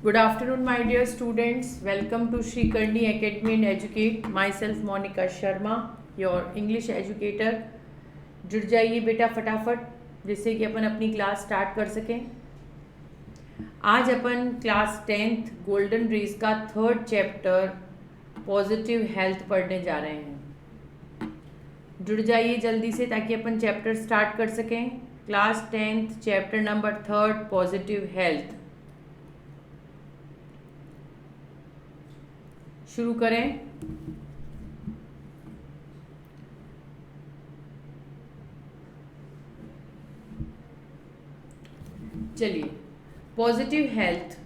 Good afternoon, my dear students. Welcome to Sri Karni Academy and Educate. Myself Monica Sharma, your English educator. जुड़ जाइए बेटा फटाफट, जिससे कि अपन अपनी क्लास स्टार्ट कर सकें. आज अपन क्लास 10th गोल्डन रेज का 3rd चैप्टर पॉजिटिव हेल्थ पढ़ने जा रहे हैं. जुड़ जाइए जल्दी से ताकि अपन चैप्टर स्टार्ट कर सकें. Class 10th chapter number 3rd positive health. शुरू करें. चलिए. Positive health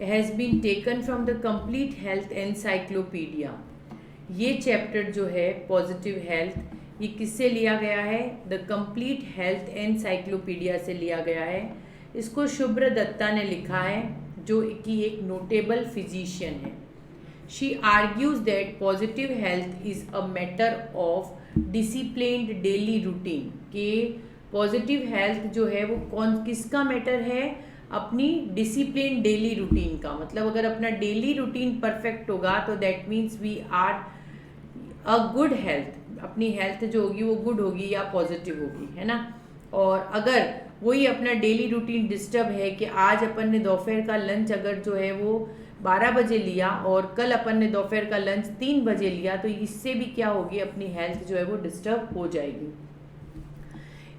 has been taken from the complete health encyclopedia. ये चैप्टर जो है पॉजिटिव हेल्थ, ये किससे लिया गया है? द कंप्लीट हेल्थ एनसाइक्लोपीडिया से लिया गया है. इसको शुभ्र दत्ता ने लिखा है, जो कि एक नोटेबल फिजिशियन है. She argues that positive health is a matter of disciplined daily routine. कि पॉजिटिव हेल्थ जो है वो किसका मैटर है? अपनी डिसिप्लिन डेली रूटीन का. मतलब अगर अपना डेली रूटीन परफेक्ट होगा तो that means we are a good health. अपनी हेल्थ जो होगी वो गुड होगी या पॉजिटिव होगी, है ना. और अगर वही अपना डेली रूटीन डिस्टर्ब है कि आज अपन ने दोपहर का लंच अगर जो है वो 12 बजे लिया और कल अपन ने दोपहर का लंच 3 बजे लिया, तो इससे भी क्या होगी? अपनी हेल्थ जो है वो डिस्टर्ब हो जाएगी.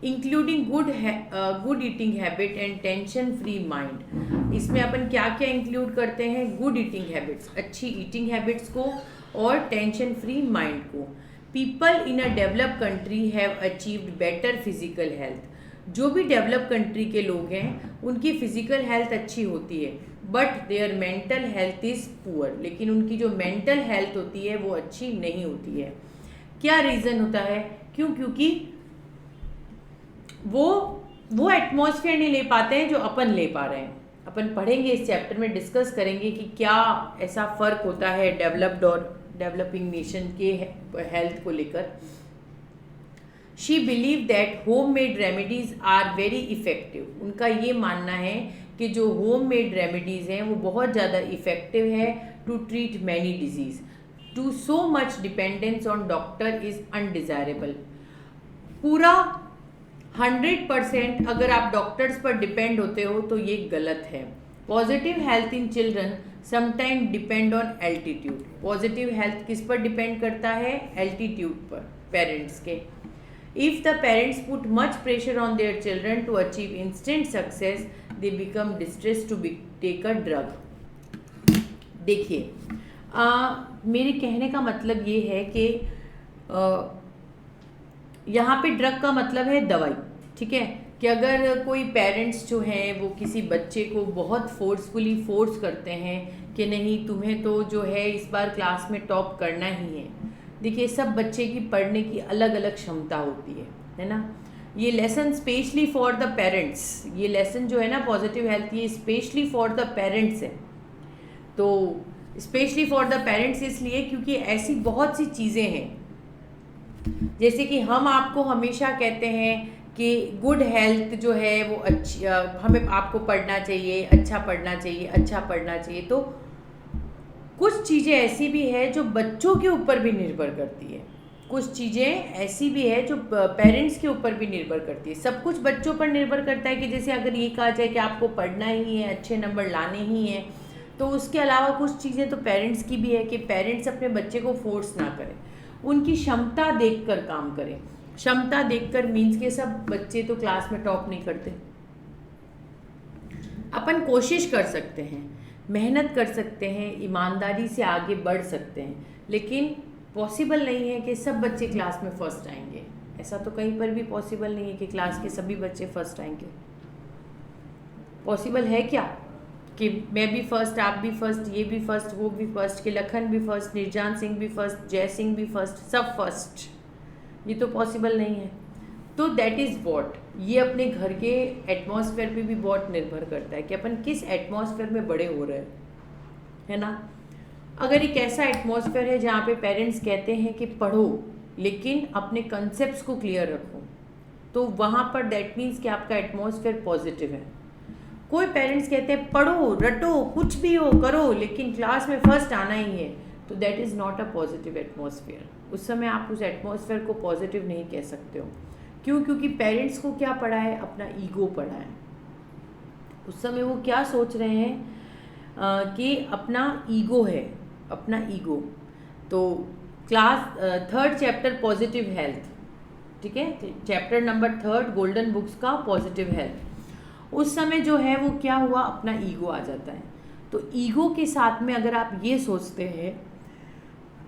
Including good eating habit and tension free mind. इसमें अपन क्या क्या इंक्लूड करते हैं? गुड ईटिंग हैबिट्स, अच्छी ईटिंग हैबिट्स को, और टेंशन फ्री माइंड को. People in a developed country have achieved better physical health. जो भी डेवलप कंट्री के लोग हैं उनकी फिजिकल हेल्थ अच्छी होती है, but their mental health is poor. लेकिन उनकी जो मेंटल हेल्थ होती है वो अच्छी नहीं होती है. क्या रीज़न होता है? क्योंकि वो एटमॉस्फेयर नहीं ले पाते हैं जो अपन ले पा रहे हैं. अपन पढ़ेंगे इस चैप्टर में, डिस्कस करेंगे कि क्या ऐसा फ़र्क होता है डेवलप्ड और डेवलपिंग नेशन के हेल्थ को लेकर. She believe that home made remedies are very effective. उनका ये मानना है कि जो होम मेड रेमेडीज़ हैं वो बहुत ज़्यादा इफ़ेक्टिव है to treat many disease. Too so much dependence on doctor is undesirable. पूरा 100% अगर आप डॉक्टर्स पर डिपेंड होते हो तो ये गलत है. Positive health in children sometime depend on altitude. Positive health किस पर डिपेंड करता है? एल्टीट्यूड पर, पेरेंट्स के. If the parents put much pressure on their children to achieve instant success, they become distressed to take a drug. देखिए, मेरे कहने का मतलब ये है कि यहाँ पे ड्रग का मतलब है दवाई. ठीक है, कि अगर कोई पेरेंट्स जो हैं वो किसी बच्चे को बहुत फोर्सफुली फोर्स करते हैं कि नहीं तुम्हें तो जो है इस बार क्लास में टॉप करना ही है. देखिए, सब बच्चे की पढ़ने की अलग अलग क्षमता होती है ना. ये lesson specially for the parents, ये लेसन जो है ना पॉजिटिव हेल्थ, ये स्पेशली फॉर द पेरेंट्स है. तो स्पेशली फॉर द पेरेंट्स इसलिए क्योंकि ऐसी बहुत सी चीज़ें हैं, जैसे कि हम आपको हमेशा कहते हैं कि गुड हेल्थ जो है वो अच्छी, हमें आपको पढ़ना चाहिए, अच्छा पढ़ना चाहिए, अच्छा पढ़ना चाहिए. तो कुछ चीज़ें ऐसी भी है जो बच्चों के ऊपर भी निर्भर करती है, कुछ चीज़ें ऐसी भी है जो पेरेंट्स के ऊपर भी निर्भर करती है. सब कुछ बच्चों पर निर्भर करता है कि जैसे अगर ये कहा जाए कि आपको पढ़ना ही है, अच्छे नंबर लाने ही हैं, तो उसके अलावा कुछ चीज़ें तो पेरेंट्स की भी है कि पेरेंट्स अपने बच्चे को फोर्स ना करें, उनकी क्षमता देखकर काम करें. क्षमता देखकर मीन्स के सब बच्चे तो क्लास में टॉप नहीं करते. अपन कोशिश कर सकते हैं, मेहनत कर सकते हैं, ईमानदारी से आगे बढ़ सकते हैं, लेकिन पॉसिबल नहीं है कि सब बच्चे क्लास में फ़र्स्ट आएंगे. ऐसा तो कहीं पर भी पॉसिबल नहीं है कि क्लास के सभी बच्चे फ़र्स्ट आएंगे. पॉसिबल है क्या कि मैं भी फ़र्स्ट, आप भी फ़र्स्ट, ये भी फ़र्स्ट, वो भी फ़र्स्ट, कि लखन भी फ़र्स्ट, निर्जान सिंह भी फ़र्स्ट, जय सिंह भी फ़र्स्ट, सब फर्स्ट? ये तो पॉसिबल नहीं है. तो दैट इज़ वॉट, ये अपने घर के एटमॉस्फेयर पे भी बहुत निर्भर करता है कि अपन किस एटमॉस्फेयर में बड़े हो रहे हैं, है ना. अगर एक ऐसा एटमॉस्फेयर है जहाँ पे पेरेंट्स कहते हैं कि पढ़ो लेकिन अपने कंसेप्ट्स को क्लियर रखो, तो वहाँ पर दैट मीन्स कि आपका एटमॉस्फेयर पॉजिटिव है. कोई पेरेंट्स कहते हैं पढ़ो रटो कुछ भी हो करो लेकिन क्लास में फर्स्ट आना ही है, तो that is not a positive atmosphere. उस समय आप उस एटमॉस्फेयर को पॉजिटिव नहीं कह सकते हो। क्यों? क्योंकि पेरेंट्स को क्या पढ़ा है? अपना ईगो पढ़ा है। उस समय वो क्या सोच रहे हैं कि अपना ईगो है, अपना ईगो। तो class 3rd chapter positive health, ठीक है, चैप्टर नंबर 3 गोल्डन बुक्स का पॉजिटिव हेल्थ। उस समय जो है वो क्या हुआ, अपना ईगो आ जाता है। तो ईगो के साथ में अगर आप ये सोचते हैं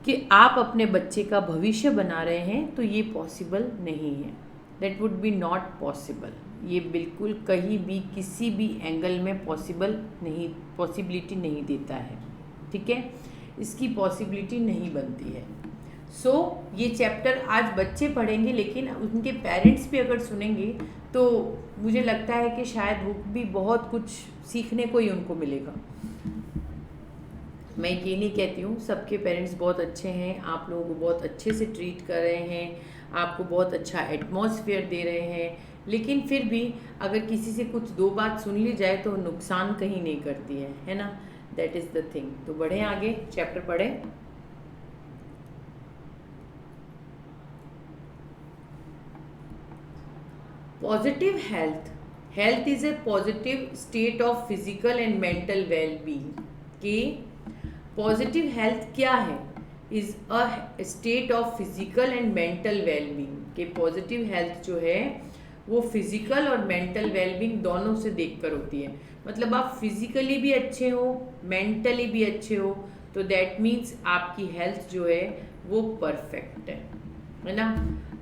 कि आप अपने बच्चे का भविष्य बना रहे हैं तो ये पॉसिबल नहीं है, that would be not possible. ये बिल्कुल कहीं भी किसी भी एंगल में पॉसिबिलिटी नहीं देता है, ठीक है, इसकी पॉसिबिलिटी नहीं बनती है। सो ये चैप्टर आज बच्चे पढ़ेंगे लेकिन उनके पेरेंट्स भी अगर सुनेंगे तो मुझे लगता है कि शायद वो भी बहुत कुछ सीखने को ही उनको मिलेगा। मैं ये नहीं कहती हूँ, सबके पेरेंट्स बहुत अच्छे हैं, आप लोगों को बहुत अच्छे से ट्रीट कर रहे हैं, आपको बहुत अच्छा एटमॉस्फेयर दे रहे हैं, लेकिन फिर भी अगर किसी से कुछ 2 बात सुन ली जाए तो नुकसान कहीं नहीं करती है ना, दैट इज़ द थिंग। तो बढ़े आगे, चैप्टर पढ़े। Positive health is a positive state of physical and mental wellbeing. कि पॉजिटिव हेल्थ क्या है? Is a state of physical and mental wellbeing. कि पॉजिटिव हेल्थ जो है वो फिजिकल और मेंटल वेलबींग दोनों से देखकर होती है। मतलब आप फिजिकली भी अच्छे हो, मेंटली भी अच्छे हो, तो दैट मीन्स आपकी हेल्थ जो है वो परफेक्ट है ना।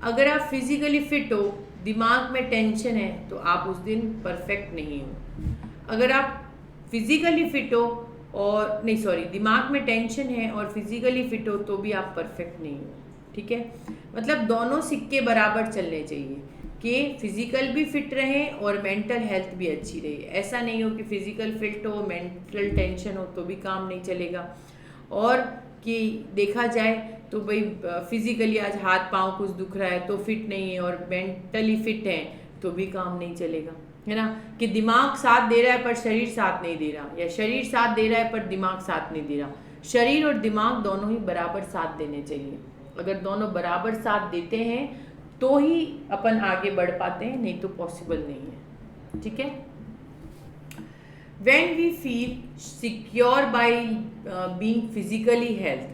अगर आप फिजिकली फिट हो, दिमाग में टेंशन है, तो आप उस दिन परफेक्ट नहीं हो। अगर आप फिजिकली फिट हो और नहीं सॉरी दिमाग में टेंशन है और फिजिकली फिट हो तो भी आप परफेक्ट नहीं हो, ठीक है। मतलब दोनों सिक्के बराबर चलने चाहिए कि फिजिकल भी फिट रहे और मेंटल हेल्थ भी अच्छी रहे। ऐसा नहीं हो कि फिजिकल फिट हो, मेंटल टेंशन हो तो भी काम नहीं चलेगा। और कि देखा जाए तो भाई फिजिकली आज हाथ पाँव कुछ दुख रहा है तो फिट नहीं है और मेंटली फिट है तो भी काम नहीं चलेगा, है ना। कि दिमाग साथ दे रहा है पर शरीर साथ नहीं दे रहा, या शरीर साथ दे रहा है पर दिमाग साथ नहीं दे रहा। शरीर और दिमाग दोनों ही बराबर साथ देने चाहिए। अगर दोनों बराबर साथ देते हैं तो ही अपन आगे बढ़ पाते हैं, नहीं तो पॉसिबल नहीं है, ठीक है। When we feel secure by being physically health,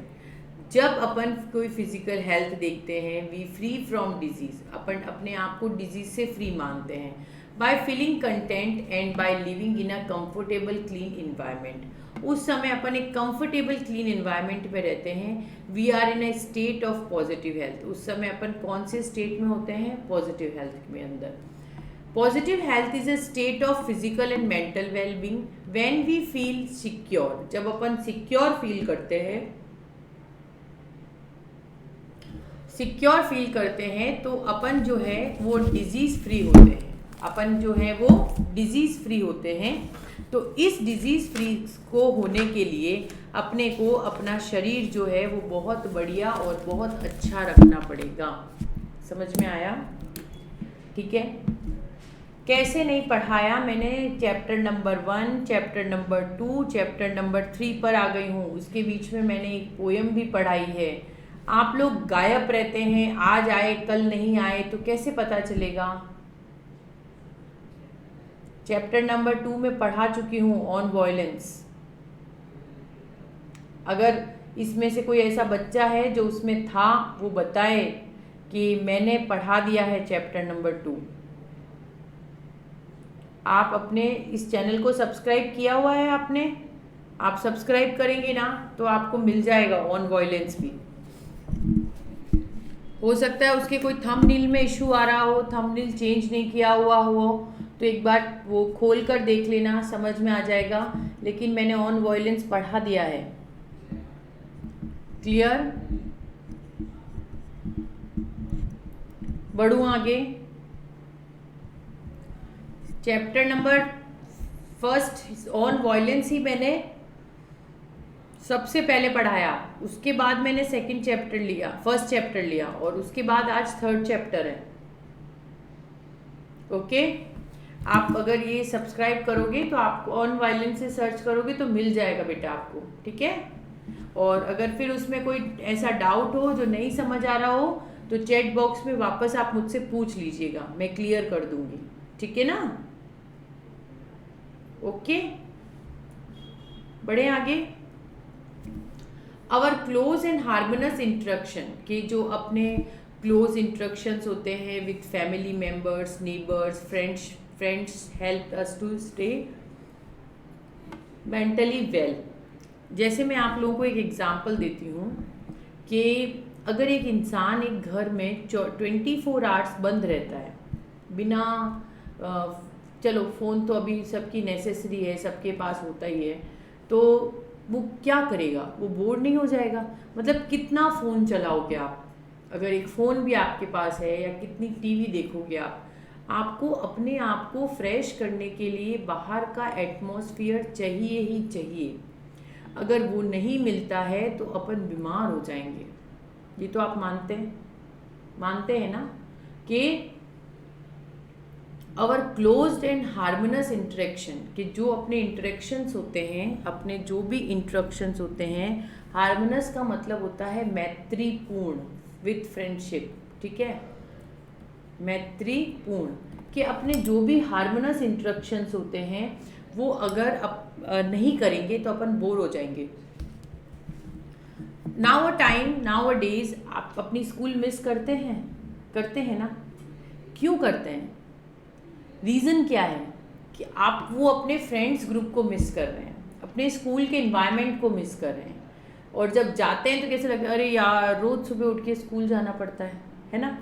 जब अपन कोई फिजिकल हेल्थ देखते हैं, वी फ्री फ्रॉम डिजीज, अपन अपने आप को डिजीज से फ्री मानते हैं। By feeling content and by living in a comfortable clean environment, उस समय अपन एक कंफर्टेबल क्लीन इन्वायरमेंट में रहते हैं। We are in a state of positive health, उस समय अपन कौन से स्टेट में होते हैं? पॉजिटिव हेल्थ में अंदर। Positive health is a state of physical and mental wellbeing when we feel secure, जब अपन सिक्योर फील करते हैं, सिक्योर फील करते हैं तो अपन जो है वो डिजीज फ्री होते हैं, अपन जो है वो डिजीज फ्री होते हैं। तो इस डिजीज फ्री को होने के लिए अपने को अपना शरीर जो है वो बहुत बढ़िया और बहुत अच्छा रखना पड़ेगा। समझ में आया? ठीक है। कैसे नहीं पढ़ाया मैंने, chapter number 1, chapter number 2, chapter number 3 पर आ गई हूँ। उसके बीच में मैंने एक पोयम भी पढ़ाई है। आप लोग गायब रहते हैं, आज आए कल नहीं आए तो कैसे पता चलेगा? चैप्टर नंबर 2 में पढ़ा चुकी हूँ ऑन वायलेंस। अगर इसमें से कोई ऐसा बच्चा है जो उसमें था, वो बताए कि मैंने पढ़ा दिया है चैप्टर नंबर 2। आप अपने इस चैनल को सब्सक्राइब किया हुआ है आपने? आप सब्सक्राइब करेंगे ना तो आपको मिल जाएगा ऑन वायलेंस भी। हो सकता है उसके कोई थंबनेल में इशू आ रहा हो, थंबनेल चेंज नहीं किया हुआ हो, तो एक बार वो खोल कर देख लेना, समझ में आ जाएगा। लेकिन मैंने ऑन वायलेंस पढ़ा दिया है। क्लियर? बढ़ूँ आगे। चैप्टर नंबर 1 ऑन वायलेंस ही मैंने सबसे पहले पढ़ाया, उसके बाद मैंने सेकंड चैप्टर लिया, फर्स्ट चैप्टर लिया, और उसके बाद आज 3rd चैप्टर है। ओके, आप अगर ये सब्सक्राइब करोगे तो आपको ऑन वायलेंस से सर्च करोगे तो मिल जाएगा बेटा आपको, ठीक है। और अगर फिर उसमें कोई ऐसा डाउट हो जो नहीं समझ आ रहा हो तो चैट बॉक्स में वापस आप मुझसे पूछ लीजिएगा, मैं क्लियर कर दूंगी, ठीक है ना। ओके, बढ़े आगे। Our close and harmonious interaction, के जो अपने क्लोज इंटरेक्शंस होते हैं with family members, neighbours, friends help us to stay mentally well. जैसे मैं आप लोगों को एक एग्जांपल देती हूँ कि अगर एक इंसान एक घर में 24 आवर्स बंद रहता है बिना चलो फ़ोन तो अभी सबकी नेसेसरी है, सबके पास होता ही है, तो वो क्या करेगा, वो बोर नहीं हो जाएगा। मतलब कितना फ़ोन चलाओगे आप, अगर एक फ़ोन भी आपके पास है, या कितनी टीवी देखोगे आप। आपको अपने आप को फ्रेश करने के लिए बाहर का एटमॉस्फेयर चाहिए ही चाहिए। अगर वो नहीं मिलता है तो अपन बीमार हो जाएंगे। ये तो आप मानते हैं ना कि our closed and harmonious interaction, कि जो अपने इंटरेक्शंस होते हैं, अपने जो भी इंटरेक्शंस होते हैं, हार्मोनस का मतलब होता है मैत्रीपूर्ण, विथ फ्रेंडशिप, ठीक है, मैत्रीपूर्ण, कि अपने जो भी हार्मोनस इंटरेक्शंस होते हैं वो अगर नहीं करेंगे तो अपन बोर हो जाएंगे। नाउ अ डेज आप अपनी स्कूल मिस करते हैं ना। क्यों करते हैं? रीज़न क्या है कि आप वो अपने फ्रेंड्स ग्रुप को मिस कर रहे हैं, अपने स्कूल के इन्वायरमेंट को मिस कर रहे हैं। और जब जाते हैं तो कैसे लगता है, अरे यार रोज़ सुबह उठ के स्कूल जाना पड़ता है ना।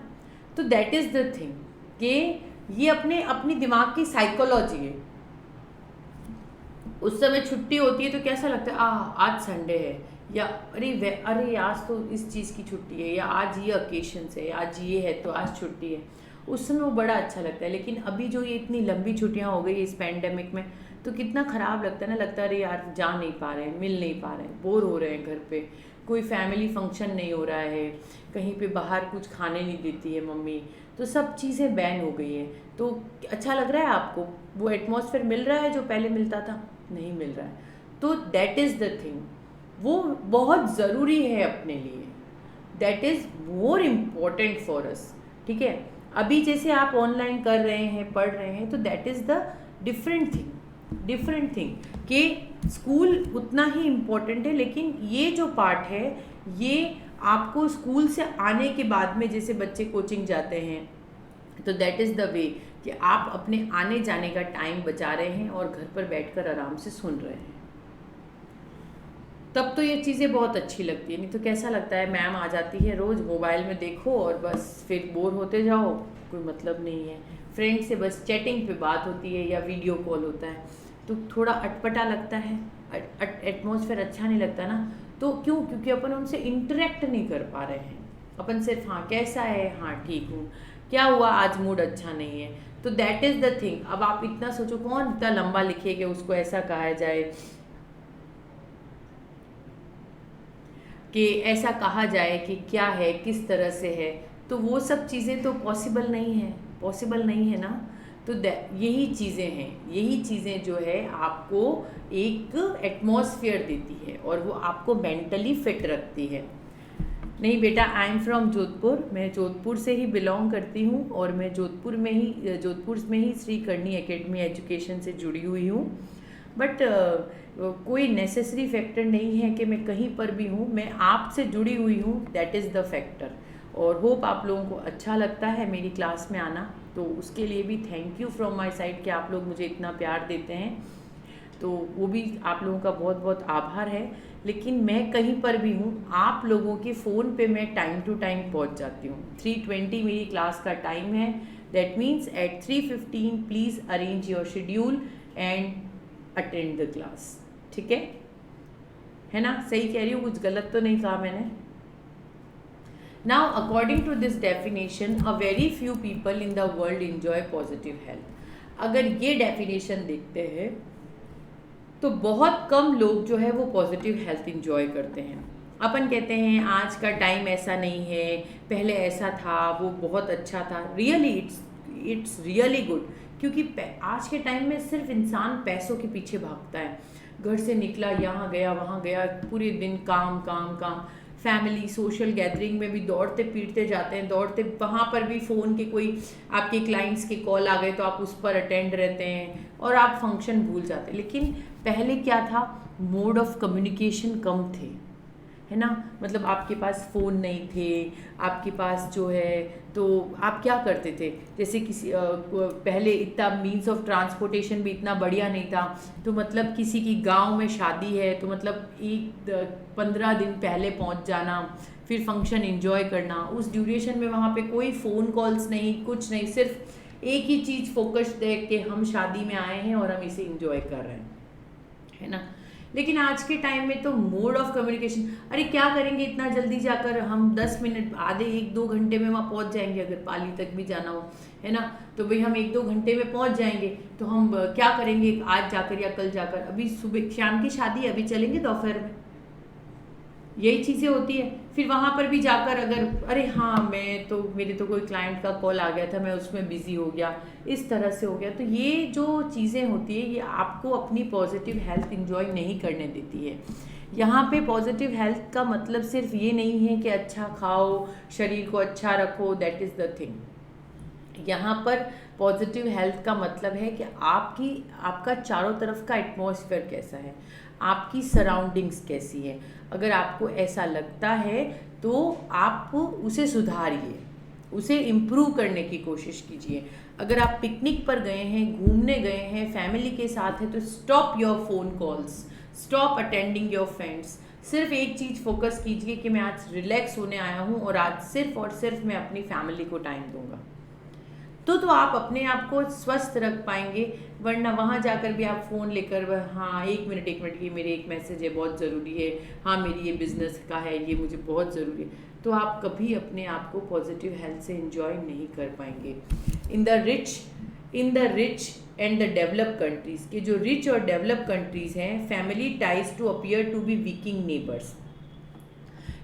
तो दैट इज़ द थिंग कि ये अपनी दिमाग की साइकोलॉजी है। उस समय छुट्टी होती है तो कैसा लगता है, आज संडे है, या अरे आज तो इस चीज़ की छुट्टी है, या आज ये ओकेशंस है, आज ये है तो आज छुट्टी है। उस समय वो बड़ा अच्छा लगता है। लेकिन अभी जो ये इतनी लंबी छुट्टियां हो गई इस पैंडेमिक में, तो कितना ख़राब लगता है ना। लगता है अरे यार जा नहीं पा रहे हैं, मिल नहीं पा रहे हैं, बोर हो रहे हैं घर पे, कोई फैमिली फंक्शन नहीं हो रहा है, कहीं पे बाहर कुछ खाने नहीं देती है मम्मी, तो सब चीज़ें बैन हो गई हैं। तो अच्छा लग रहा है आपको, वो एटमॉस्फेयर मिल रहा है जो पहले मिलता था? नहीं मिल रहा है। तो दैट इज़ द थिंग, वो बहुत ज़रूरी है अपने लिए, that is more important for us, ठीक है। अभी जैसे आप ऑनलाइन कर रहे हैं, पढ़ रहे हैं, तो that is the different thing कि स्कूल उतना ही इम्पोर्टेंट है, लेकिन ये जो पार्ट है ये आपको स्कूल से आने के बाद में, जैसे बच्चे कोचिंग जाते हैं, तो दैट इज़ द वे कि आप अपने आने जाने का टाइम बचा रहे हैं और घर पर बैठकर आराम से सुन रहे हैं। तब तो ये चीज़ें बहुत अच्छी लगती है। नहीं तो कैसा लगता है, मैम आ जाती है रोज़, मोबाइल में देखो और बस फिर बोर होते जाओ, कोई मतलब नहीं है। फ्रेंड से बस चैटिंग पे बात होती है या वीडियो कॉल होता है, तो थोड़ा अटपटा लगता है, एटमॉस्फेयर अच्छा नहीं लगता ना। तो क्योंकि अपन उनसे इंटरेक्ट नहीं कर पा रहे हैं। अपन सिर्फ हाँ कैसा है, हाँ ठीक हूँ, क्या हुआ आज, मूड अच्छा नहीं है। तो दैट इज़ द थिंग। अब आप इतना सोचो, कौन इतना लंबा लिखे कि उसको ऐसा कहा जाए, कि ऐसा कहा जाए कि क्या है, किस तरह से है, तो वो सब चीज़ें तो पॉसिबल नहीं है ना। तो यही चीज़ें जो है आपको एक एटमॉस्फेयर देती है और वो आपको मेंटली फिट रखती है। नहीं बेटा, आई एम फ्रॉम जोधपुर, मैं जोधपुर से ही बिलोंग करती हूँ, और मैं जोधपुर में ही श्री करणी एकेडमी एजुकेशन से जुड़ी हुई हूँ। बट कोई नेसेसरी फैक्टर नहीं है कि मैं कहीं पर भी हूँ, मैं आपसे जुड़ी हुई हूँ, दैट इज़ द फैक्टर। और होप आप लोगों को अच्छा लगता है मेरी क्लास में आना, तो उसके लिए भी thank you from my side कि आप लोग मुझे इतना प्यार देते हैं, तो वो भी आप लोगों का बहुत बहुत आभार है। लेकिन मैं कहीं पर भी हूँ, आप लोगों के फ़ोन पे मैं टाइम टू टाइम पहुँच जाती हूँ। 3:20 मेरी क्लास का टाइम है, that means at 3:15 please arrange your schedule and attend the class, ठीक है ना। सही कह रही हूँ, कुछ गलत तो नहीं कहा मैंने। Now according to this definition, a very few people in the world enjoy positive health. अगर ये डेफिनेशन देखते हैं तो बहुत कम लोग जो है वो पॉजिटिव हेल्थ इंजॉय करते हैं। अपन कहते हैं आज का टाइम ऐसा नहीं है, पहले ऐसा था, वो बहुत अच्छा था। रियली इट्स रियली गुड, क्योंकि आज के टाइम में सिर्फ इंसान पैसों के पीछे भागता है। घर से निकला, यहाँ गया वहाँ गया, पूरे दिन काम काम काम, फैमिली सोशल गैदरिंग में भी दौड़ते पीटते जाते हैं, दौड़ते वहाँ पर भी फ़ोन के कोई आपके क्लाइंट्स के कॉल आ गए तो आप उस पर अटेंड रहते हैं और आप फंक्शन भूल जाते हैं। लेकिन पहले क्या था, मोड ऑफ कम्युनिकेशन कम थे, है ना, मतलब आपके पास फ़ोन नहीं थे, आपके पास जो है तो आप क्या करते थे, जैसे किसी पहले इतना मीन्स ऑफ ट्रांसपोर्टेशन भी इतना बढ़िया नहीं था, तो मतलब किसी की गांव में शादी है तो मतलब 15 दिन पहले पहुंच जाना, फिर फंक्शन एंजॉय करना। उस ड्यूरेशन में वहाँ पे कोई फ़ोन कॉल्स नहीं, कुछ नहीं, सिर्फ एक ही चीज़ फोकस देख के हम शादी में आए हैं और हम इसे एंजॉय कर रहे हैं, है ना। लेकिन आज के टाइम में तो मोड ऑफ कम्युनिकेशन, अरे क्या करेंगे इतना जल्दी जाकर, हम 10 मिनट आधे 1-2 घंटे में वहाँ पहुँच जाएंगे, अगर पाली तक भी जाना हो, है ना, तो भाई हम 1-2 घंटे में पहुँच जाएंगे, तो हम क्या करेंगे आज जाकर या कल जाकर, अभी सुबह शाम की शादी है, अभी चलेंगे दोपहर में, यही चीज़ें होती है। फिर वहाँ पर भी जाकर अगर अरे हाँ मेरे तो कोई क्लाइंट का कॉल आ गया था, मैं उसमें बिज़ी हो गया, इस तरह से हो गया, तो ये जो चीज़ें होती है ये आपको अपनी पॉजिटिव हेल्थ इंजॉय नहीं करने देती है। यहाँ पे पॉजिटिव हेल्थ का मतलब सिर्फ ये नहीं है कि अच्छा खाओ, शरीर को अच्छा रखो, दैट इज़ द थिंग। यहाँ पर पॉजिटिव हेल्थ का मतलब है कि आपका चारों तरफ का एटमॉस्फेयर कैसा है, आपकी सराउंडिंग्स कैसी है। अगर आपको ऐसा लगता है तो आप उसे सुधारिए, उसे इम्प्रूव करने की कोशिश कीजिए। अगर आप पिकनिक पर गए हैं, घूमने गए हैं, फैमिली के साथ है, तो stop your phone calls, stop attending your friends. सिर्फ एक चीज़ फोकस कीजिए कि मैं आज रिलैक्स होने आया हूँ और आज सिर्फ और सिर्फ मैं अपनी फैमिली को टाइम दूंगा, तो आप अपने आप को स्वस्थ रख पाएंगे। वरना वहाँ जाकर भी आप फ़ोन लेकर हाँ एक मिनट ये मेरे एक मैसेज है बहुत ज़रूरी है, हाँ मेरी ये बिज़नेस का है, ये मुझे बहुत ज़रूरी है, तो आप कभी अपने आप को पॉजिटिव हेल्थ से एंजॉय नहीं कर पाएंगे। In the rich and the develop countries, के जो रिच और डेवलप कंट्रीज़ हैं, family ties to appear to be weakening neighbours,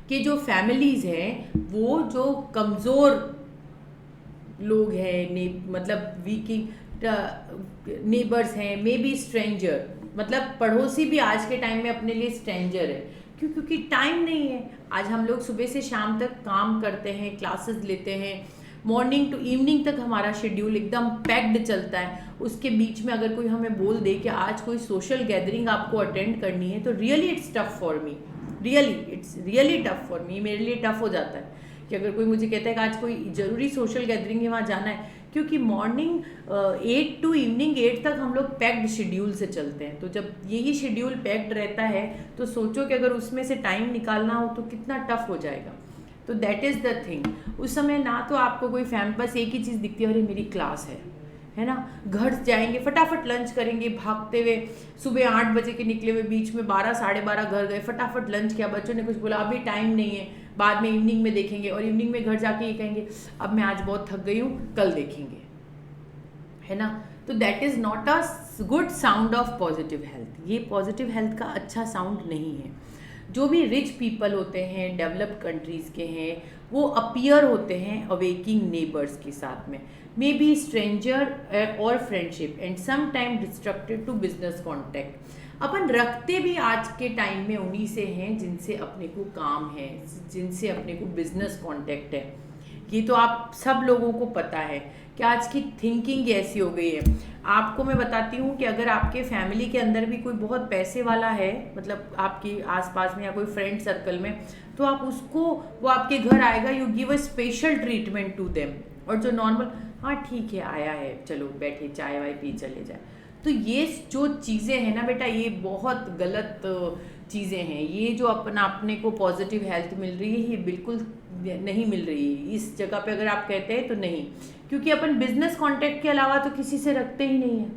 के जो फैमिलीज़ हैं वो जो कमज़ोर लोग हैं, मतलब वीकिंग नेबर्स हैं, मे बी स्ट्रेंजर, मतलब पड़ोसी भी आज के टाइम में अपने लिए स्ट्रेंजर है। क्योंकि टाइम नहीं है। आज हम लोग सुबह से शाम तक काम करते हैं, क्लासेस लेते हैं, मॉर्निंग टू इवनिंग तक हमारा शेड्यूल एकदम पैक्ड चलता है। उसके बीच में अगर कोई हमें बोल दे कि आज कोई सोशल गैदरिंग आपको अटेंड करनी है, तो really it's tough for me, it's really tough for me, मेरे लिए टफ हो जाता है कि अगर कोई मुझे कहता है कि आज कोई ज़रूरी सोशल गैदरिंग है वहाँ जाना है, क्योंकि मॉर्निंग 8 टू इवनिंग 8 तक हम लोग पैक्ड शेड्यूल से चलते हैं। तो जब यही शेड्यूल पैक्ड रहता है तो सोचो कि अगर उसमें से टाइम निकालना हो तो कितना टफ हो जाएगा। तो दैट इज़ द थिंग। उस समय ना तो आपको कोई बस एक ही चीज़ दिखती है, अरे मेरी क्लास है ना। घर जाएंगे, फटाफट लंच करेंगे, भागते हुए सुबह 8 बजे के निकले हुए, बीच में 12 साढ़े 12 घर गए, फटाफट लंच किया, बच्चों ने कुछ बोला अभी टाइम नहीं है, बाद में इवनिंग में देखेंगे, और इवनिंग में घर जाके ये कहेंगे अब मैं आज बहुत थक गई हूँ, कल देखेंगे, है ना। तो that is not a good sound of positive health. ये पॉजिटिव हेल्थ का अच्छा साउंड नहीं है। जो भी रिच पीपल होते हैं, डेवलप्ड कंट्रीज़ के हैं, वो अपीयर होते हैं अवेकिंग नेबर्स के साथ में, मे बी स्ट्रेंजर और friendship and some time distracted to business contact. अपन रखते भी आज के टाइम में उन्हीं से हैं जिनसे अपने को काम है, जिनसे अपने को बिजनेस कॉन्टैक्ट है। ये तो आप सब लोगों को पता है कि आज की थिंकिंग ऐसी हो गई है। आपको मैं बताती हूँ कि अगर आपके फैमिली के अंदर भी कोई बहुत पैसे वाला है, मतलब आपके आसपास में या कोई फ्रेंड सर्कल में, तो आप उसको, वो आपके घर आएगा, you give a special treatment to them. और जो नॉर्मल हाँ ठीक है आया है, चलो बैठे चाय वाय पी चले जाए, तो ये जो चीज़ें हैं ना बेटा, ये बहुत गलत चीज़ें हैं। ये जो अपने को पॉजिटिव हेल्थ मिल रही है, ये बिल्कुल नहीं मिल रही है। इस जगह पे अगर आप कहते हैं तो नहीं, क्योंकि अपन बिजनेस कॉन्टैक्ट के अलावा तो किसी से रखते ही नहीं है,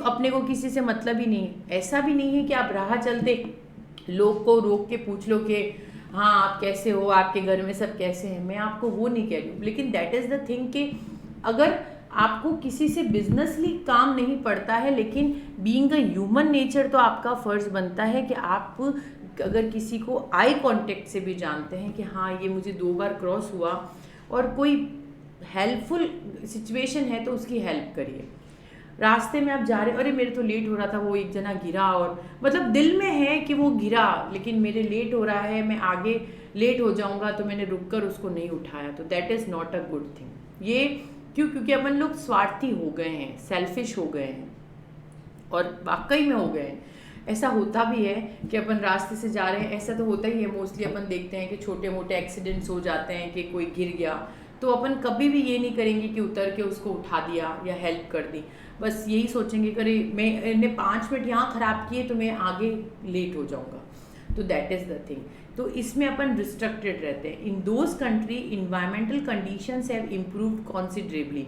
अपने को किसी से मतलब ही नहीं है। ऐसा भी नहीं है कि आप राह चलते लोग को रोक के पूछ लो कि हाँ आप कैसे हो, आपके घर में सब कैसे हैं, मैं आपको वो नहीं कह रही हूँ। लेकिन दैट इज़ द थिंग कि अगर आपको किसी से बिजनेसली काम नहीं पड़ता है, लेकिन बीइंग अ ह्यूमन नेचर तो आपका फ़र्ज़ बनता है कि आप अगर किसी को आई कांटेक्ट से भी जानते हैं कि हाँ ये मुझे 2 बार क्रॉस हुआ और कोई हेल्पफुल सिचुएशन है तो उसकी हेल्प करिए। रास्ते में आप जा रहे, अरे मेरे तो लेट हो रहा था, वो एक जना गिरा, और मतलब दिल में है कि वो गिरा लेकिन मेरे लेट हो रहा है, मैं आगे लेट हो जाऊंगा, तो मैंने रुक कर उसको नहीं उठाया, तो that is not a good thing. ये क्यों? क्योंकि अपन लोग स्वार्थी हो गए हैं, सेल्फिश हो गए हैं, और वाकई में हो गए हैं। ऐसा होता भी है कि अपन रास्ते से जा रहे हैं, ऐसा तो होता ही है मोस्टली, अपन देखते हैं कि छोटे मोटे एक्सीडेंट्स हो जाते हैं कि कोई गिर गया, तो अपन कभी भी ये नहीं करेंगे कि उतर के उसको उठा दिया या हेल्प कर दी, बस यही सोचेंगे करे मैंने 5 मिनट यहाँ ख़राब किए तो मैं आगे लेट हो जाऊँगा, तो दैट इज़ द थिंग। तो इसमें अपन रिस्ट्रिक्टेड रहते हैं। In those country environmental conditions have improved considerably.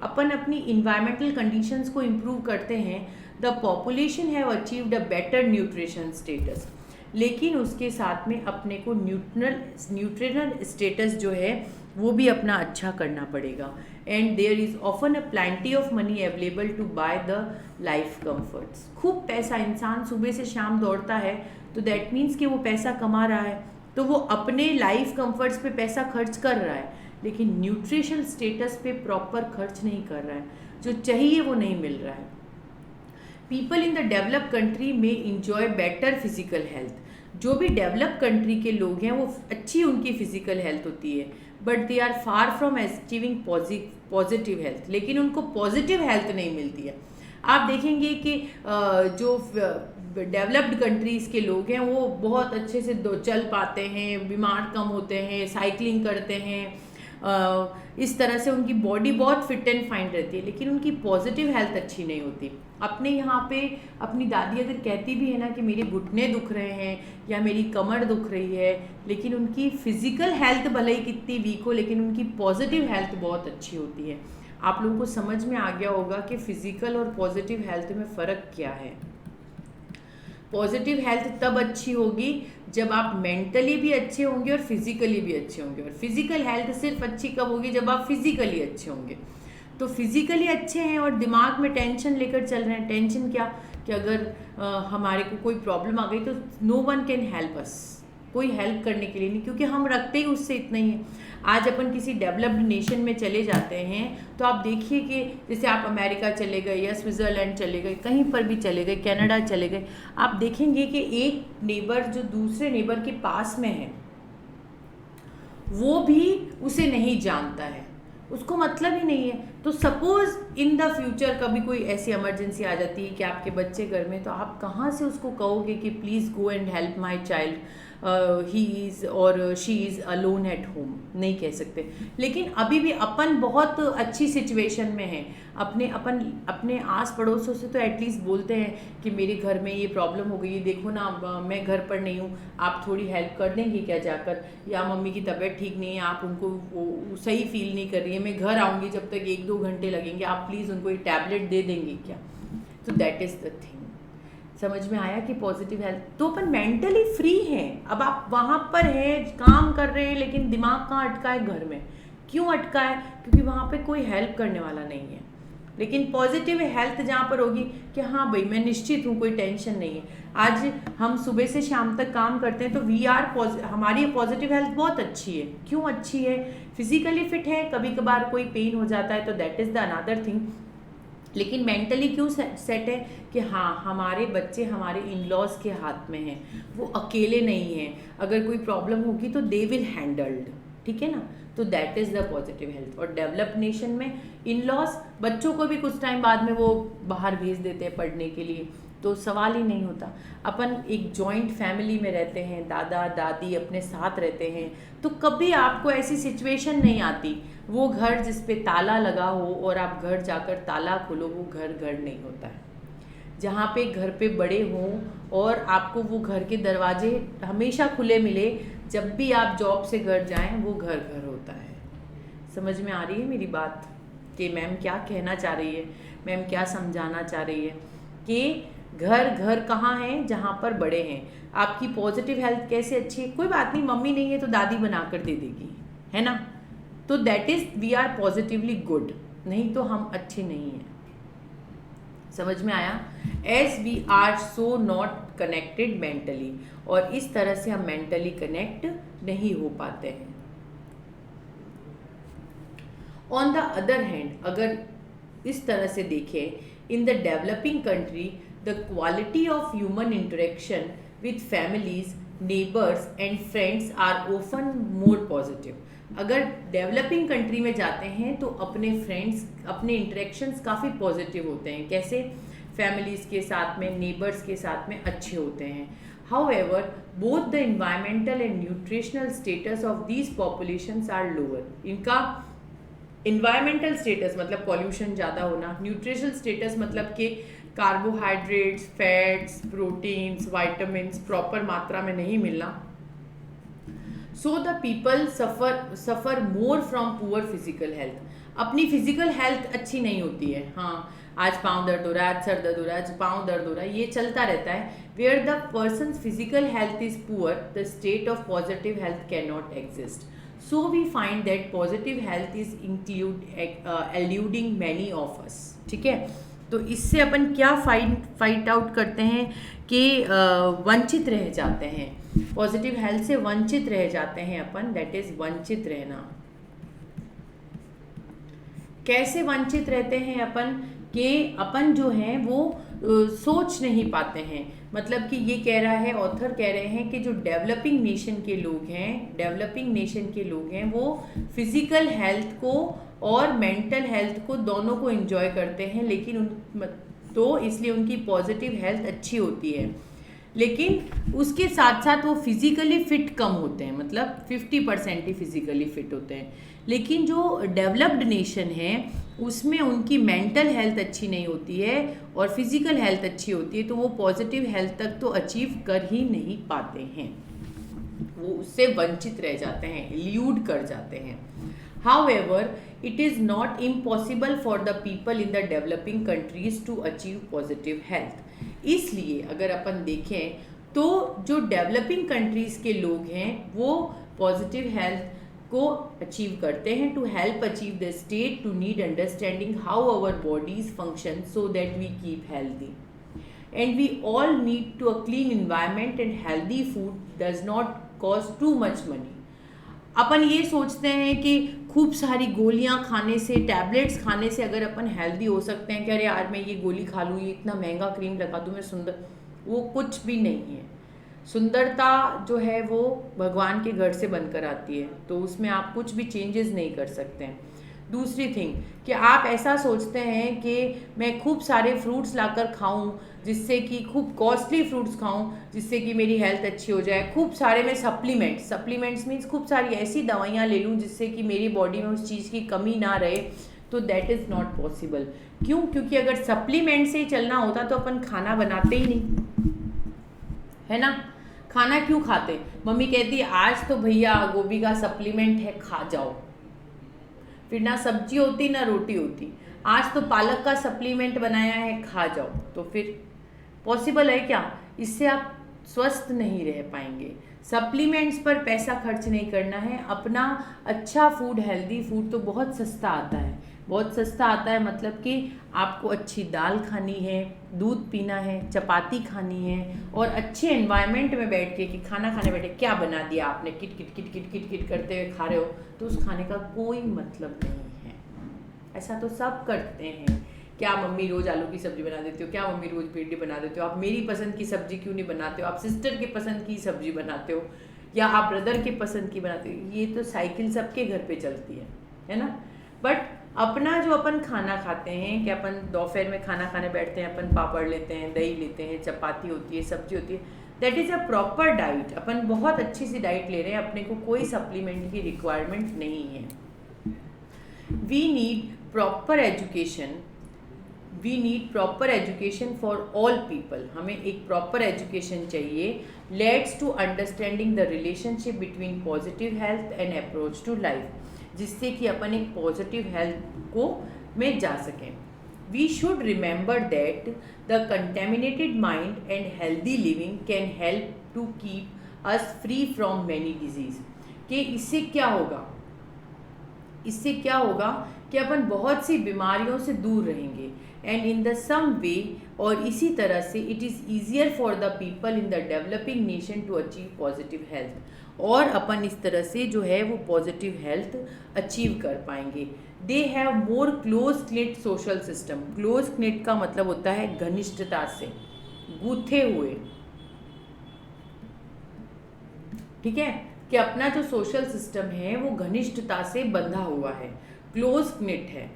अपन अपनी इन्वायरमेंटल कंडीशंस को इम्प्रूव करते हैं, the population have achieved a better nutrition status, लेकिन उसके साथ में अपने को न्यूट्रिशनल स्टेटस जो है वो भी अपना अच्छा करना पड़ेगा। And there is often a plenty of money available to buy the life comforts. खूब पैसा, इंसान सुबह से शाम दौड़ता है तो दैट मीन्स कि वो पैसा कमा रहा है, तो वो अपने लाइफ कम्फर्ट्स पे पैसा खर्च कर रहा है, लेकिन न्यूट्रिशनल स्टेटस पे प्रॉपर खर्च नहीं कर रहा है, जो चाहिए वो नहीं मिल रहा है। People in the develop country में इंजॉय बेटर फिजिकल हेल्थ। जो भी डेवलप कंट्री के लोग हैं वो अच्छी उनकी फिजिकल हेल्थ होती है, but they are far from achieving positive health, लेकिन उनको पॉजिटिव हेल्थ नहीं मिलती है। आप देखेंगे कि जो डेवलप्ड कंट्रीज़ के लोग हैं वो बहुत अच्छे से चल पाते हैं, बीमार कम होते हैं, साइकिलिंग करते हैं, इस तरह से उनकी बॉडी बहुत फिट एंड फाइन रहती है, लेकिन उनकी पॉजिटिव हेल्थ अच्छी नहीं होती। अपने यहाँ पे अपनी दादी अगर कहती भी है ना कि मेरे घुटने दुख रहे हैं या मेरी कमर दुख रही है, लेकिन उनकी फिजिकल हेल्थ भले ही कितनी वीक हो, लेकिन उनकी पॉजिटिव हेल्थ बहुत अच्छी होती है। आप लोगों को समझ में आ गया होगा कि फिजिकल और पॉजिटिव हेल्थ में फ़र्क क्या है। पॉजिटिव हेल्थ तब अच्छी होगी जब आप मेंटली भी अच्छे होंगे और फिजिकली भी अच्छे होंगे, और फिजिकल हेल्थ सिर्फ अच्छी कब होगी? जब आप फिजिकली अच्छे होंगे। तो फिजिकली अच्छे हैं और दिमाग में टेंशन लेकर चल रहे हैं। टेंशन क्या? कि अगर हमारे को कोई प्रॉब्लम आ गई तो no one can help us, कोई हेल्प करने के लिए नहीं, क्योंकि हम रखते ही उससे इतना ही है। आज अपन किसी डेवलप्ड नेशन में चले जाते हैं तो आप देखिए कि जैसे आप अमेरिका चले गए या स्विट्ज़रलैंड चले गए, कहीं पर भी चले गए, कनाडा चले गए, आप देखेंगे कि एक नेबर जो दूसरे नेबर के पास में है वो भी उसे नहीं जानता है, उसको मतलब ही नहीं है। तो सपोज इन द फ्यूचर कभी कोई ऐसी इमरजेंसी आ जाती है कि आपके बच्चे घर में, तो आप कहाँ से उसको कहोगे कि please go and help my child, he is और she is alone at home? नहीं कह सकते। लेकिन अभी भी अपन बहुत अच्छी सिचुएशन में हैं, अपने आस पड़ोसों से तो एटलीस्ट बोलते हैं कि मेरे घर में ये प्रॉब्लम हो गई है, देखो ना मैं घर पर नहीं हूँ, आप थोड़ी हेल्प कर देंगे क्या जाकर, या मम्मी की तबीयत ठीक नहीं है, आप उनको वो सही फील नहीं कर रही है, मैं घर आऊँगी जब तक 1-2 घंटे लगेंगे, आप प्लीज़ उनको एक टैबलेट दे देंगे क्या? तो दैट इज़ द थिंग। समझ में आया कि पॉजिटिव हेल्थ, तो अपन मेंटली फ्री हैं। अब आप वहाँ पर हैं, काम कर रहे हैं, लेकिन दिमाग कहाँ अटका है? घर में। क्यों अटका है? क्योंकि वहाँ पे कोई हेल्प करने वाला नहीं है। लेकिन पॉजिटिव हेल्थ जहाँ पर होगी कि हाँ भाई मैं निश्चित हूँ, कोई टेंशन नहीं है। आज हम सुबह से शाम तक काम करते हैं तो हमारी पॉजिटिव हेल्थ बहुत अच्छी है। क्यों अच्छी है? फिजिकली फिट है, कभी कभार कोई पेन हो जाता है तो that is the another thing, लेकिन मेंटली क्यों सेट है कि हाँ हमारे बच्चे हमारे इन लॉज के हाथ में हैं, वो अकेले नहीं हैं, अगर कोई प्रॉब्लम होगी तो दे विल हैंडल्ड, ठीक है ना? तो that is the positive health. और डेवलप नेशन में इन लॉज बच्चों को भी कुछ टाइम बाद में वो बाहर भेज देते हैं पढ़ने के लिए, तो सवाल ही नहीं होता। अपन एक जॉइंट फैमिली में रहते हैं, दादा दादी अपने साथ रहते हैं, तो कभी आपको ऐसी सिचुएशन नहीं आती वो घर जिस पे ताला लगा हो और आप घर जाकर ताला खोलो, वो घर घर नहीं होता है। जहाँ पे घर पे बड़े हों और आपको वो घर के दरवाजे हमेशा खुले मिले, जब भी आप जॉब से घर जाएं, वो घर घर होता है। समझ में आ रही है मेरी बात कि मैम क्या कहना चाह रही है, मैम क्या समझाना चाह रही है? कि घर घर कहाँ है? जहाँ पर बड़े हैं। आपकी पॉजिटिव हेल्थ कैसे अच्छी है? कोई बात नहीं, मम्मी नहीं है तो दादी बना कर दे देगी, है ना? तो that is we are positively good, नहीं तो हम अच्छे नहीं हैं। समझ में आया? As we are so not connected mentally, और इस तरह से हम मेंटली कनेक्ट नहीं हो पाते हैं। ऑन द अदर हैंड, अगर इस तरह से देखें, in the developing country the quality of human interaction with families, neighbours and friends are often more positive. अगर डेवलपिंग कंट्री में जाते हैं तो अपने फ्रेंड्स, अपने इंटरेक्शंस काफ़ी पॉजिटिव होते हैं। कैसे? फैमिलीज़ के साथ में, नेबर्स के साथ में अच्छे होते हैं। However, both the environmental and nutritional status of these populations are lower. इनका environmental status मतलब pollution ज़्यादा होना, nutritional status मतलब कि carbohydrates, fats, proteins, vitamins proper मात्रा में नहीं मिलना। So the people suffer more from poor physical health. अपनी फिजिकल हेल्थ अच्छी नहीं होती है। हाँ, आज पाँव दर्द हो रहा है, आज सर दर्द हो रहा है, आज पाँव दर्द हो रहा है, ये चलता रहता है। Where the person's physical health is poor, the state of positive health cannot exist. So we find that positive health is eluding many of us. ठीक है, तो इससे अपन क्या फाइट आउट करते हैं कि वंचित रह जाते हैं, पॉजिटिव हेल्थ से वंचित रह जाते हैं अपन, दैट इज वंचित रहना। कैसे वंचित रहते हैं अपन कि अपन जो है वो सोच नहीं पाते हैं। मतलब कि ये कह रहा है, ऑथर कह रहे हैं कि जो डेवलपिंग नेशन के लोग हैं वो फिजिकल हेल्थ को और मेंटल हेल्थ को दोनों को एंजॉय करते हैं, लेकिन तो इसलिए उनकी पॉजिटिव हेल्थ अच्छी होती है, लेकिन उसके साथ साथ वो फिजिकली फिट कम होते हैं, मतलब 50% ही फिजिकली फिट होते हैं। लेकिन जो डेवलप्ड नेशन है उसमें उनकी मेंटल हेल्थ अच्छी नहीं होती है और फिजिकल हेल्थ अच्छी होती है, तो वो पॉजिटिव हेल्थ तक तो अचीव कर ही नहीं पाते हैं, वो उससे वंचित रह जाते हैं, इल्यूड कर जाते हैं। However, it is not impossible for the people in the developing countries to achieve positive health. इसलिए अगर अपन देखें तो जो डेवलपिंग कंट्रीज़ के लोग हैं वो पॉजिटिव हेल्थ को अचीव करते हैं। To help achieve the state to need understanding how our bodies function so that we keep healthy and we all need to a clean environment and healthy food does not cost too much money. अपन ये सोचते हैं कि खूब सारी गोलियां खाने से, टैबलेट्स खाने से अगर अपन हेल्दी हो सकते हैं कि अरे यार मैं ये गोली खा लूँ, ये इतना महंगा क्रीम लगा दूँ, मैं सुंदर, वो कुछ भी नहीं है। सुंदरता जो है वो भगवान के घर से बनकर आती है, तो उसमें आप कुछ भी चेंजेस नहीं कर सकते हैं। दूसरी थिंग कि आप ऐसा सोचते हैं कि मैं खूब सारे फ्रूट्स लाकर खाऊं, जिससे कि खूब कॉस्टली फ्रूट्स खाऊं जिससे कि मेरी हेल्थ अच्छी हो जाए, खूब सारे मैं सप्लीमेंट्स मीन्स खूब सारी ऐसी दवाइयाँ ले लूँ जिससे कि मेरी बॉडी में उस चीज़ की कमी ना रहे, तो दैट इज़ नॉट पॉसिबल। क्यों? क्योंकि अगर सप्लीमेंट से ही चलना होता तो अपन खाना बनाते ही नहीं, है ना। खाना क्यों खाते? मम्मी कहती है आज तो भैया गोभी का सप्लीमेंट है, खा जाओ, फिर ना सब्जी होती ना रोटी होती, आज तो पालक का सप्लीमेंट बनाया है, खा जाओ, तो फिर पॉसिबल है क्या? इससे आप स्वस्थ नहीं रह पाएंगे। सप्लीमेंट्स पर पैसा खर्च नहीं करना है, अपना अच्छा फूड, हेल्दी फूड तो बहुत सस्ता आता है, बहुत सस्ता आता है। मतलब कि आपको अच्छी दाल खानी है, दूध पीना है, चपाती खानी है और अच्छे एनवायरनमेंट में बैठ के, कि खाना खाने बैठे क्या बना दिया आपने, kit kit kit kit kit kit करते हुए खा रहे हो, तो उस खाने का कोई मतलब नहीं है। ऐसा तो सब करते हैं, क्या मम्मी रोज़ आलू की सब्ज़ी बना देते हो, क्या मम्मी रोज़ भिंडी बना देते हो, आप मेरी पसंद की सब्ज़ी क्यों नहीं बनाते हो, आप सिस्टर के पसंद की सब्ज़ी बनाते हो, या आप ब्रदर के पसंद की बनाते हो। ये तो साइकिल सबके घर पे चलती है ना। बट अपना जो अपन खाना खाते हैं, कि अपन दोपहर में खाना खाने बैठते हैं, अपन पापड़ लेते हैं, दही लेते हैं, चपाती होती है, सब्जी होती है, that is a proper diet. अपन बहुत अच्छी सी डाइट ले रहे हैं, अपने को कोई सप्लीमेंट की रिक्वायरमेंट नहीं है। We need proper education for all people. हमें एक प्रॉपर एजुकेशन चाहिए, let's to understanding the relationship between positive health and approach to life, जिससे कि अपन एक पॉजिटिव हेल्थ को में जा सकें। We should remember that the contaminated mind and healthy living can help to keep us free from many disease. कि इससे क्या होगा कि अपन बहुत सी बीमारियों से दूर रहेंगे, एंड इन द सम वे, और इसी तरह से it is easier for the people in the developing nation to achieve positive health. और अपन इस तरह से जो है वो पॉजिटिव हेल्थ अचीव कर पाएंगे। They have more close knit social system. Close knit का मतलब होता है घनिष्ठता से, गूथे हुए, ठीक है, कि अपना जो सोशल सिस्टम है वो घनिष्ठता से बंधा हुआ है, क्लोज knit है,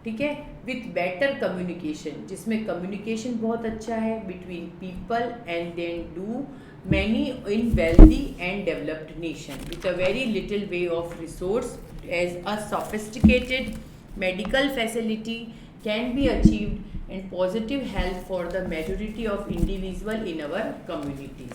ठीक है, विथ बेटर कम्युनिकेशन, जिसमें कम्युनिकेशन बहुत अच्छा है between people and then do many in wealthy and developed nation with a very little way of resource as a sophisticated medical facility can be achieved and positive health for the majority of individual in our communities.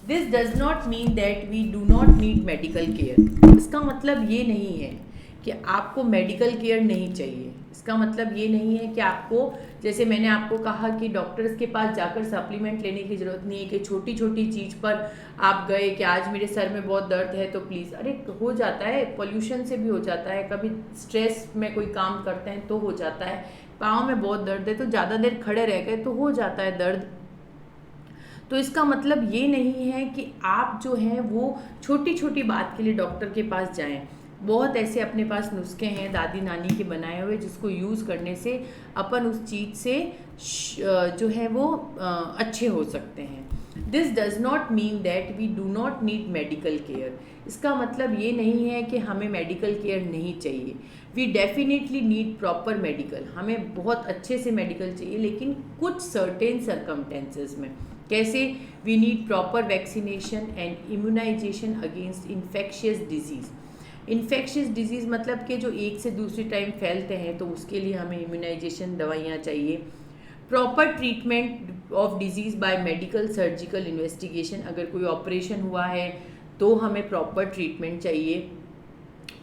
This does not mean that we do not need medical care. इसका मतलब ये नहीं है कि आपको medical care नहीं चाहिए। इसका मतलब ये नहीं है कि आपको, जैसे मैंने आपको कहा कि डॉक्टर्स के पास जाकर सप्लीमेंट लेने की ज़रूरत नहीं है, कि छोटी छोटी चीज़ पर आप गए कि आज मेरे सर में बहुत दर्द है तो प्लीज़, अरे हो जाता है, पोल्यूशन से भी हो जाता है, कभी स्ट्रेस में कोई काम करते हैं तो हो जाता है, पाँव में बहुत दर्द है तो ज़्यादा देर खड़े रह गए तो हो जाता है दर्द। तो इसका मतलब ये नहीं है कि आप जो हैं वो छोटी छोटी बात के लिए डॉक्टर के पास जाएं। बहुत ऐसे अपने पास नुस्खे हैं दादी नानी के बनाए हुए, जिसको यूज़ करने से अपन उस चीज़ से जो है वो अच्छे हो सकते हैं। This does not mean that we do not need medical care. इसका मतलब ये नहीं है कि हमें मेडिकल केयर नहीं चाहिए। We definitely need proper medical, हमें बहुत अच्छे से मेडिकल चाहिए, लेकिन कुछ सर्टेन सर्कमटेंसेस में। कैसे? We need proper vaccination and immunisation against infectious disease. Infectious disease मतलब कि जो एक से दूसरी टाइम फैलते हैं, तो उसके लिए हमें इम्यूनाइजेशन दवाइयाँ चाहिए। Proper treatment of disease by medical surgical investigation, अगर कोई ऑपरेशन हुआ है तो हमें प्रॉपर ट्रीटमेंट चाहिए।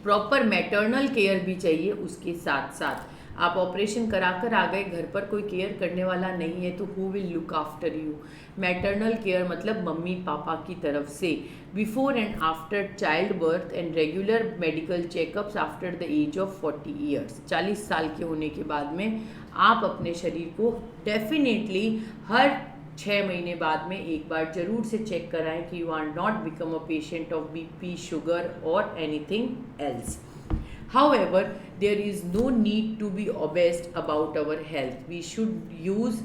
प्रॉपर मैटरनल केयर भी चाहिए उसके साथ साथ। आप ऑपरेशन कराकर आ गए, घर पर कोई केयर करने वाला नहीं है, तो who will look after you. Maternal care मतलब मम्मी पापा की तरफ से। Before and after child birth and regular medical checkups after the age of 40 years. 40 साल के होने के बाद में आप अपने शरीर को डेफिनेटली हर 6 महीने बाद में एक बार जरूर से चेक कराएं कि you are not become a patient of BP, sugar और anything else. However, there is no need to be obsessed about our health. We should use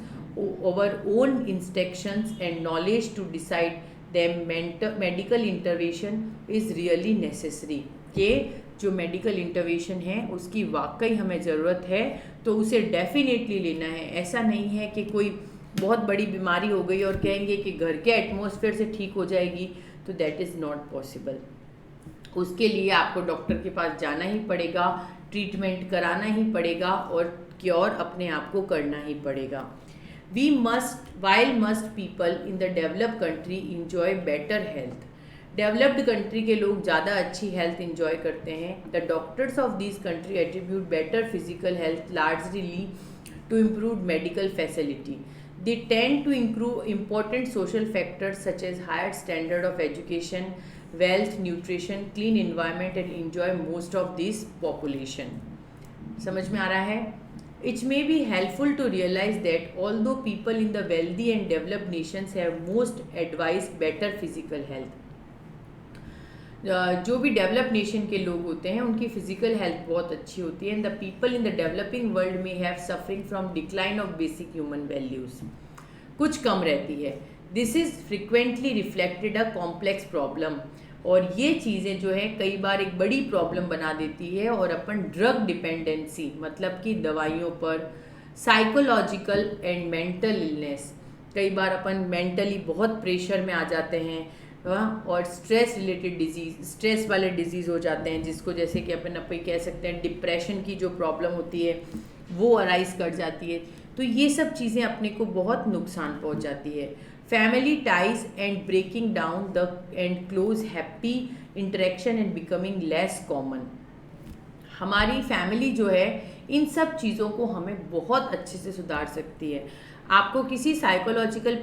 our own instructions and knowledge to decide that medical intervention is really necessary. कि जो medical intervention है उसकी वाकई हमें ज़रूरत है तो उसे डेफिनेटली लेना है। ऐसा नहीं है कि कोई बहुत बड़ी बीमारी हो गई और कहेंगे कि घर के एटमॉस्फेयर से ठीक हो जाएगी, तो दैट इज़ नॉट पॉसिबल। उसके लिए आपको डॉक्टर के पास जाना ही पड़ेगा, ट्रीटमेंट कराना ही पड़ेगा और क्योर अपने आप को करना ही पड़ेगा। While most people in the developed country enjoy better health. Developed country के लोग ज़्यादा अच्छी हेल्थ इंजॉय करते हैं। The doctors of this country attribute better physical health largely to improve medical facility. They tend to improve important social factors such as higher standard of education, wealth, nutrition, clean environment and enjoy most of this population. समझ में आ रहा है? It may be helpful to realize that although people in the wealthy and developed nations have most advised better physical health, जो भी develop nation के लोग होते हैं उनकी फिजिकल हेल्थ बहुत अच्छी होती है। And the people in the developing world में have suffering from decline of basic human values, कुछ कम रहती है। This is frequently reflected a complex problem. और ये चीज़ें जो है कई बार एक बड़ी प्रॉब्लम बना देती है और अपन ड्रग डिपेंडेंसी मतलब कि दवाइयों पर, साइकोलॉजिकल एंड मेंटल इलनेस, कई बार अपन मेंटली बहुत प्रेशर में आ जाते हैं, और स्ट्रेस रिलेटेड डिजीज़, स्ट्रेस वाले डिजीज़ हो जाते हैं, जिसको जैसे कि अपन कह सकते हैं डिप्रेशन की जो प्रॉब्लम होती है वो अराइज कर जाती है। तो ये सब चीज़ें अपने को बहुत नुकसान पहुंचाती है। Family ties and breaking down the and close happy interaction and becoming less common. हमारी फैमिली जो है इन सब चीज़ों को हमें बहुत अच्छे से सुधार सकती है। आपको किसी साइकोलॉजिकल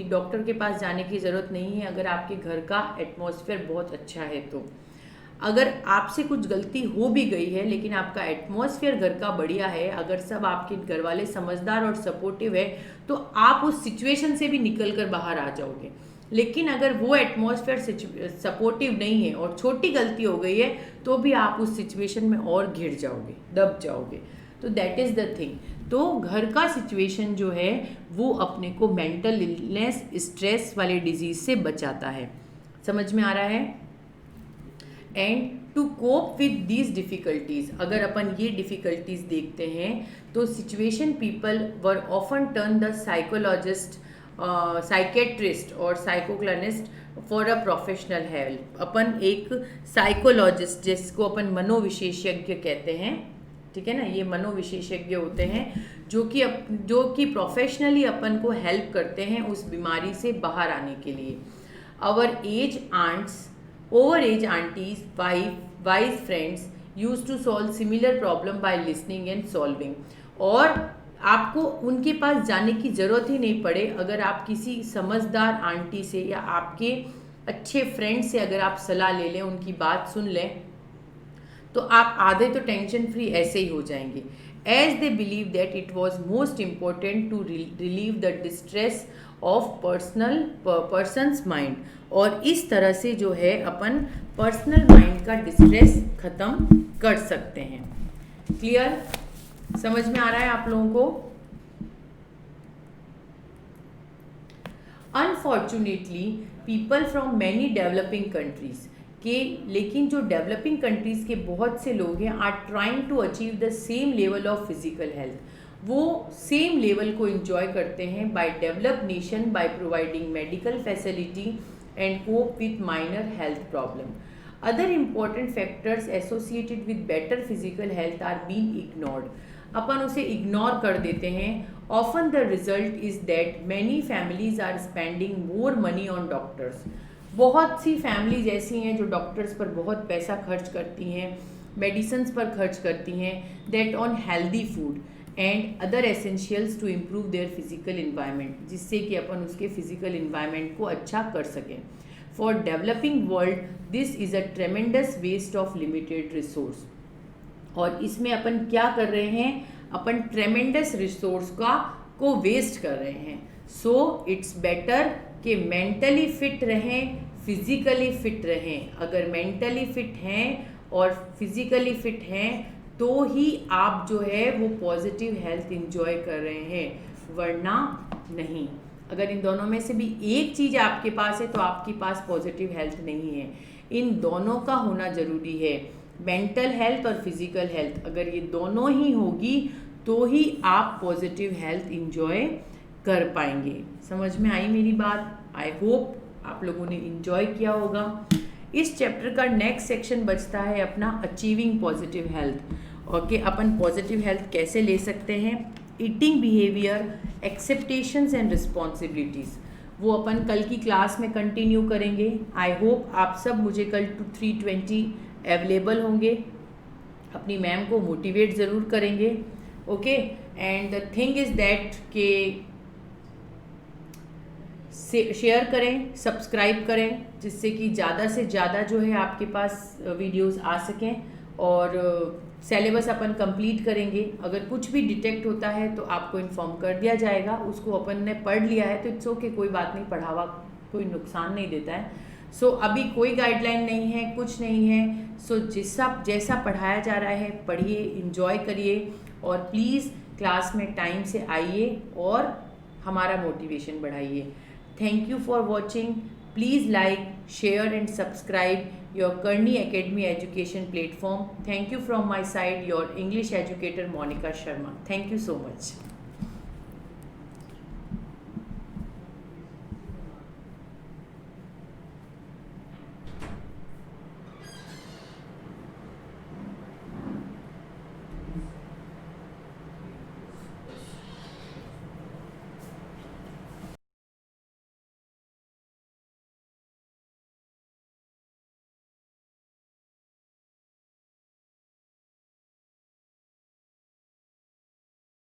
डॉक्टर के पास जाने की ज़रूरत नहीं है अगर आपके घर का एटमॉस्फेयर बहुत अच्छा है तो। अगर आपसे कुछ गलती हो भी गई है लेकिन आपका एटमॉस्फेयर घर का बढ़िया है, अगर सब आपके घर वाले समझदार और सपोर्टिव है, तो आप उस सिचुएशन से भी निकल कर बाहर आ जाओगे। लेकिन अगर वो एटमॉस्फेयर सपोर्टिव नहीं है और छोटी गलती हो गई है तो भी आप उस सिचुएशन में और घिर जाओगे, दब जाओगे। तो दैट इज़ द थिंग। तो घर का सिचुएशन जो है वो अपने को मेंटल इलनेस, स्ट्रेस वाले डिजीज से बचाता है। समझ में आ रहा है? And to cope with these difficulties, अगर अपन ये डिफ़िकल्टीज़ देखते हैं तो situation people were often turn the psychologist, psychiatrist और साइकोक्लिनिस्ट फॉर अ प्रोफेशनल हेल्प। अपन एक साइकोलॉजिस्ट जिसको अपन मनोविशेषज्ञ कहते हैं, ठीक है ना, ये मनोविशेषज्ञ होते हैं जो कि प्रोफेशनली अपन को हेल्प करते हैं उस बीमारी से बाहर आने के लिए। Our age aunts, over age aunties, wise friends use to solve similar problem by listening and solving. और आपको उनके पास जाने की ज़रूरत ही नहीं पड़े, अगर आप किसी समझदार आंटी से या आपके अच्छे फ्रेंड से अगर आप सलाह ले लें, उनकी बात सुन लें, तो आप आधे तो टेंशन फ्री ऐसे ही हो जाएंगे। As they believe that it was most important to relieve the distress of person's mind. और इस तरह से जो है अपन पर्सनल माइंड का डिस्ट्रेस ख़त्म कर सकते हैं। क्लियर? समझ में आ रहा है आप लोगों को? Unfortunately people from many developing countries के, लेकिन जो डेवलपिंग कंट्रीज़ के बहुत से लोग हैं are trying to achieve the same level of physical health. वो सेम लेवल को इंजॉय करते हैं by develop nation by providing medical facility and cope with minor health problem. Other important factors associated with better physical health are being ignored. अपन उसे ignore कर देते हैं। Often the result is that many families are spending more money on doctors. बहुत सी families ऐसी हैं जो डॉक्टर्स पर बहुत पैसा खर्च करती हैं, मेडिसिन्स पर खर्च करती हैं, that on healthy food and other essentials to improve their physical environment, जिससे कि अपन उसके फिजिकल इन्वायरमेंट को अच्छा कर सकें। For developing world this is a tremendous waste of limited resource. और इसमें अपन क्या कर रहे हैं? अपन ट्रेमेंडस रिसोर्स को वेस्ट कर रहे हैं। सो इट्स बेटर कि मेंटली फिट रहें, फिजिकली फिट रहें। अगर मेंटली फिट हैं और फिजिकली फिट हैं तो ही आप जो है वो पॉजिटिव हेल्थ इंजॉय कर रहे हैं, वरना नहीं। अगर इन दोनों में से भी एक चीज़ आपके पास है तो आपके पास पॉजिटिव हेल्थ नहीं है। इन दोनों का होना ज़रूरी है, मेंटल हेल्थ और फिजिकल हेल्थ। अगर ये दोनों ही होगी तो ही आप पॉजिटिव हेल्थ इंजॉय कर पाएंगे। समझ में आई मेरी बात? आई होप आप लोगों ने इंजॉय किया होगा। इस चैप्टर का नेक्स्ट सेक्शन बचता है अपना अचीविंग पॉजिटिव हेल्थ। ओके, अपन पॉजिटिव हेल्थ कैसे ले सकते हैं? ईटिंग बिहेवियर, एक्सेप्टेशंस एंड रिस्पॉन्सिबिलिटीज़, वो अपन कल की क्लास में कंटिन्यू करेंगे। आई होप आप सब मुझे कल 3:20 अवेलेबल होंगे, अपनी मैम को मोटिवेट ज़रूर करेंगे। Okay, and the thing is that के शेयर करें, सब्सक्राइब करें, जिससे कि ज़्यादा से ज़्यादा जो है आपके पास वीडियोस आ सकें। और सिलेबस अपन कंप्लीट करेंगे। अगर कुछ भी डिटेक्ट होता है तो आपको इन्फॉर्म कर दिया जाएगा। उसको अपन ने पढ़ लिया है तो इट्स ओके, कोई बात नहीं, पढ़ावा कोई नुकसान नहीं देता है। सो अभी कोई गाइडलाइन नहीं है, कुछ नहीं है। सो जैसा पढ़ाया जा रहा है पढ़िए, इंजॉय करिए और प्लीज़ क्लास में टाइम से आइए और हमारा मोटिवेशन बढ़ाइए। Thank you for watching. Please like, share and subscribe your Kearney Academy education platform. Thank you from my side, your English educator Monica Sharma. Thank you so much.